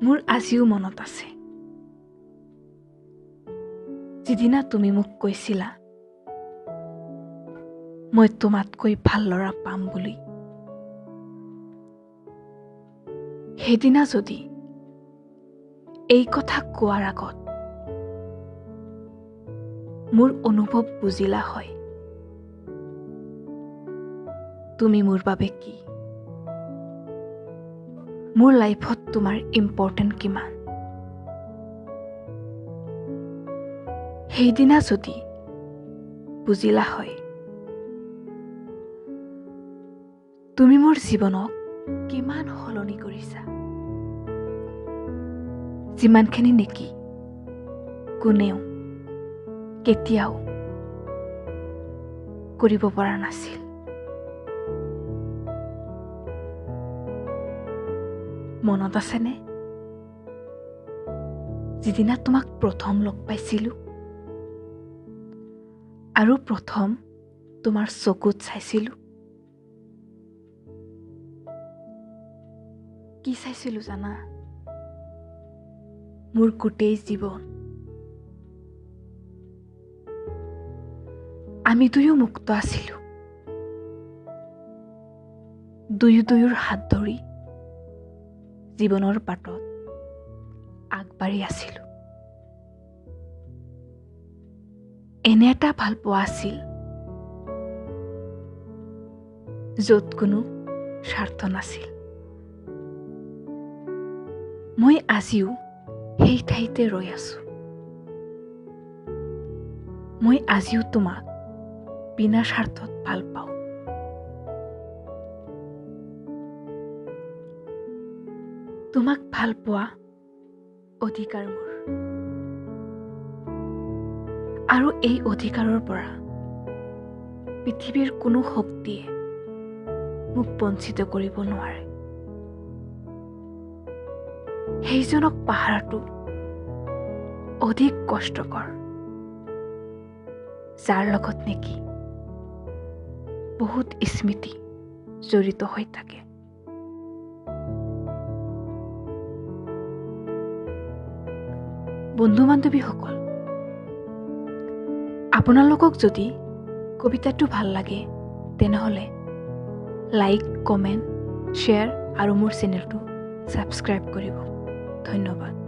মোৰ আজিও মনত আছে যিদিনা তুমি মোক কৈছিলা মই তোমাতকৈ ভাল ল'ৰা পাম বুলি সেইদিনা যদি এই কথা কোৱাৰ আগত মোৰ অনুভৱ বুজিলা হয় তুমি মোৰ বাবে কি মোৰ লাইফত তোমাৰ ইম্পৰ্টেণ্ট কিমান সেইদিনা যদি বুজিলা হয় তুমি মোৰ জীৱনক কিমান সলনি কৰিছা যিমানখিনি নেকি কোনেও কেতিয়াও কৰিব পৰা নাছিল মনত আছেনে যিদিনা তোমাক প্ৰথম লগ পাইছিলোঁ আৰু প্ৰথম তোমাৰ চকুত চাইছিলোঁ কি চাইছিলোঁ জানা মোৰ গোটেই জীৱন আমি দুয়ো মুক্ত আছিলোঁ দুয়োৰ হাত ধৰি জীৱনৰ বাটত আগবাঢ়ি আছিলোঁ এনে এটা ভাল পোৱা আছিল য'ত কোনো স্বাৰ্থ নাছিল মই আজিও সেই ঠাইতে ৰৈ আছো মই আজিও তোমাক বিনা স্বাৰ্থত ভাল পাওঁ তোমাক ভাল পোৱা অধিকাৰ মোৰ আৰু এই অধিকাৰৰ পৰা পৃথিৱীৰ কোনো শক্তিয়ে মোক বঞ্চিত কৰিব নোৱাৰে সেইজনক পাহৰাটো অধিক কষ্টকৰ যাৰ লগত নেকি বহুত স্মৃতি জড়িত হৈ থাকে বন্ধু-বান্ধৱীসকল আপোনালোকক যদি কবিতাটো ভাল লাগে তেনেহ'লে লাইক কমেণ্ট শ্বেয়াৰ আৰু মোৰ চেনেলটো ছাবস্ক্ৰাইব কৰিব ধন্যবাদ